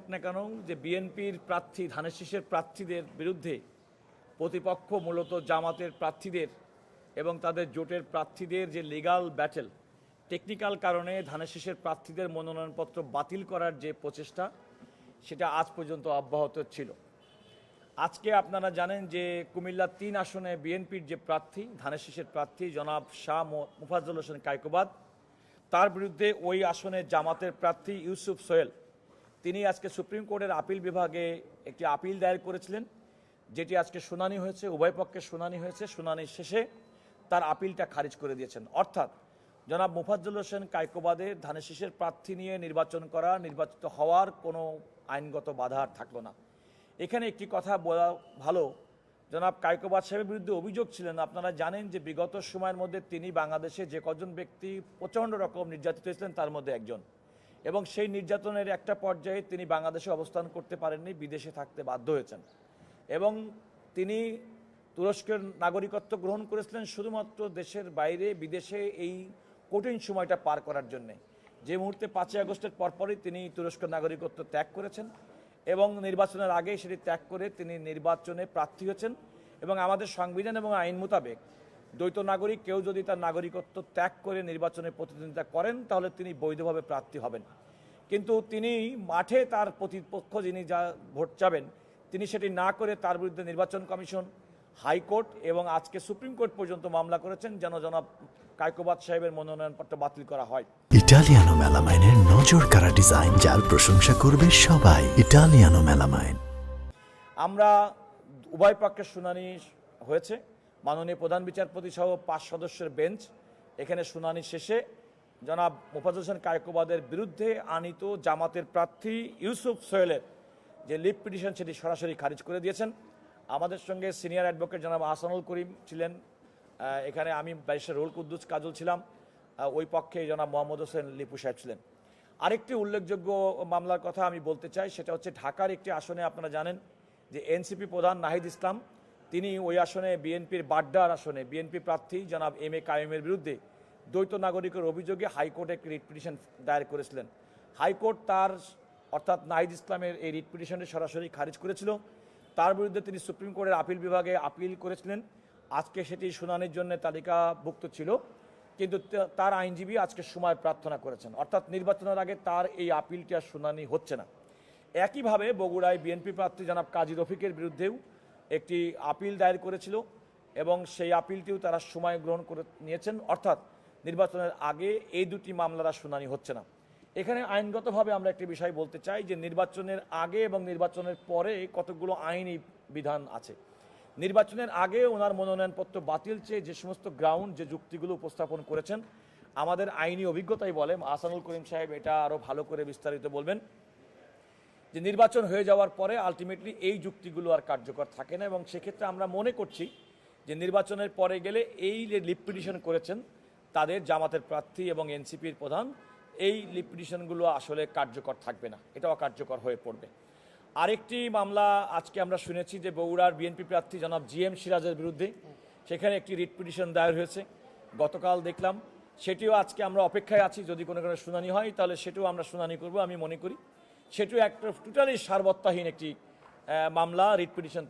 হোক না কেন যে বিএনপির প্রার্থী ধানের শীষের প্রার্থীদের বিরুদ্ধে প্রতিপক্ষ মূলত জামাতের প্রার্থীদের এবং তাদের জোটের প্রার্থীদের যে লিগ্যাল ব্যাটেল, টেকনিক্যাল কারণে ধানের শীষের প্রার্থীদের মনোনয়নপত্র বাতিল করার যে প্রচেষ্টা, সেটা আজ পর্যন্ত অব্যাহত ছিল। আজকে আপনারা জানেন যে কুমিল্লা ৩ আসনে বিএনপির যে প্রার্থী, ধানের শীষের প্রার্থী জনাব শাহ মুফাজ্জল হোসেন কায়কোবাদ, তার বিরুদ্ধে ওই আসনে জামাতের প্রার্থী ইউসুফ সোহেল, তিনি আজকে সুপ্রিম কোর্টের আপিল বিভাগে একটি আপিল দায়ের করেছিলেন, যেটি আজকে শুনানি হয়েছে, উভয় পক্ষের শুনানি হয়েছে। শুনানির শেষে তার আপিলটা খারিজ করে দিয়েছেন। অর্থাৎ জনাব মুফাজ্জল হোসেন কায়কোবাদের ধানের শীষের প্রার্থী নিয়ে নির্বাচন করা, নির্বাচিত হওয়ার কোনো আইনগত বাধা আর থাকলো না। এখানে একটি কথা বলা ভালো, জনাব কায়কোবাদ সাহেবের বিরুদ্ধে অভিযোগ ছিলেন, আপনারা জানেন যে বিগত সময়ের মধ্যে তিনি বাংলাদেশে যে কজন ব্যক্তি প্রচণ্ড রকম নির্যাতিত হয়েছিলেন তার মধ্যে একজন, এবং সেই নির্যাতনের একটা পর্যায়ে তিনি বাংলাদেশে অবস্থান করতে পারেননি, বিদেশে থাকতে বাধ্য হয়েছেন, এবং তিনি তুরস্কের নাগরিকত্ব গ্রহণ করেছিলেন শুধুমাত্র দেশের বাইরে বিদেশে এই কঠিন সময়টা পার করার জন্যে। যে মুহূর্তে 5ই আগস্টের পরপরই তিনি তুরস্কের নাগরিকত্ব ত্যাগ করেছেন এবং নির্বাচনের আগে সেটি ত্যাগ করে তিনি নির্বাচনে প্রার্থী হয়েছেন। এবং আমাদের সংবিধান এবং আইন মোতাবেক দ্বৈত নাগরিক কেউ যদি তার নাগরিকত্ব ত্যাগ করে নির্বাচনে প্রতিদ্বন্দ্বিতা করেন তাহলে তিনি বৈধভাবে প্রার্থী হবেন। কিন্তু তিনি মাঠে তার প্রতিপক্ষ যিনি যা ভোট চাবেন তিনি সেটি না করে তার বিরুদ্ধে নির্বাচন কমিশন, হাইকোর্ট এবং আজকে সুপ্রিম কোর্ট পর্যন্ত মামলা করেছেন যেন জনাব কায়কোবাদ সাহেবের মনোনয়নপত্র বাতিল করা হয়। ইটালিয়ানো মেলামাইনের নজর কাড়া ডিজাইন, যার প্রশংসা করবে সবাই। Italiano melamine. আমরা উভয় পক্ষের শুনানি হয়েছে, মাননীয় প্রধান বিচারপতি সহ 5 সদস্যের বেঞ্চ এখানে শুনানি শেষে জনাব মুফাজ্জল হোসেন কায়কোবাদের বিরুদ্ধে আনিত জামাতের প্রার্থী ইউসুফ সোহেলের যে লিভ পিটিশন সেটি সরাসরি খারিজ করে দিয়েছেন। আমাদের সঙ্গে সিনিয়র অ্যাডভোকেট জনাব আহসানুল করিম ছিলেন, এখানে আমি ব্যারিস্টার রুহুল কুদ্দুস কাজল ছিলাম, ওই পক্ষে জনাব মোহাম্মদ হোসেন লিপু সাহেব ছিলেন। আরেকটি উল্লেখযোগ্য মামলার কথা আমি বলতে চাই, সেটা হচ্ছে ঢাকার একটি আসনে আপনারা জানেন যে এনসিপি প্রধান নাহিদ ইসলাম, তিনি ওই আসনে বিএনপির বাড্ডার আসনে বিএনপি প্রার্থী জনাব এম এ কাইমের বিরুদ্ধে দ্বৈত নাগরিকের অভিযোগে হাইকোর্টে একটি রিট পিটিশন দায়ের করেছিলেন। হাইকোর্ট তার অর্থাৎ নাহিদ ইসলামের এই রিট পিটিশনটি সরাসরি খারিজ করেছিল। তার বিরুদ্ধে তিনি সুপ্রিম কোর্টের আপিল বিভাগে আপিল করেছিলেন। আজকে সেটি শুনানির জন্য তালিকাভুক্ত ছিল, কিন্তু তার আইনজীবী আজকে সময় প্রার্থনা করেছেন, অর্থাৎ নির্বাচনের আগে তার এই আপিলটি আর শুনানি হচ্ছে না। একইভাবে বগুড়ায় বিএনপি প্রার্থী জনাব কাজী রফিকের বিরুদ্ধেও একটি আপিল দায়ের করেছিল এবং সেই আপিলটিও তারা সময় গ্রহণ করে নিয়েছেন, অর্থাৎ নির্বাচনের আগে এই দুটি মামলার শুনানি হচ্ছে না। এখানে আইনগতভাবে আমরা একটি বিষয় বলতে চাই যে নির্বাচনের আগে এবং নির্বাচনের পরে কতগুলো আইনি বিধান আছে। নির্বাচনের আগে ওনার মনোনয়নপত্র বাতিল চেয়ে যে সমস্ত গ্রাউন্ড, যে যুক্তিগুলো উপস্থাপন করেছেন, আমাদের আইনি অভিজ্ঞতাই বলে, আহসানুল করিম সাহেব এটা আরও ভালো করে বিস্তারিত বলবেন, যে নির্বাচন হয়ে যাওয়ার পরে আলটিমেটলি এই যুক্তিগুলো আর কার্যকর থাকে না। এবং সেক্ষেত্রে আমরা মনে করছি যে নির্বাচনের পরে গেলে এই যে লিভ পিটিশন করেছেন তাদের জামাতের প্রার্থী এবং এনসিপির প্রধান, এই লিভ পিটিশনগুলো আসলে কার্যকর থাকবে না, এটা অকার্যকর হয়ে পড়বে। আরেকটি মামলা আজকে আমরা শুনেছি যে বগুড়ার বিএনপি প্রার্থী জনাব জিএম সিরাজের বিরুদ্ধে সেখানে একটি রিট পিটিশন দায়ের হয়েছে, গতকাল দেখলাম। সেটিও আজকে আমরা অপেক্ষায় আছি, যদি কোনো শুনানি হয় তাহলে সেটিও আমরা শুনানি করব। আমি মনে করি সেটিও একটা টোটালি সারবত্তাহীন একটি মামলা, রিট পিটিশন।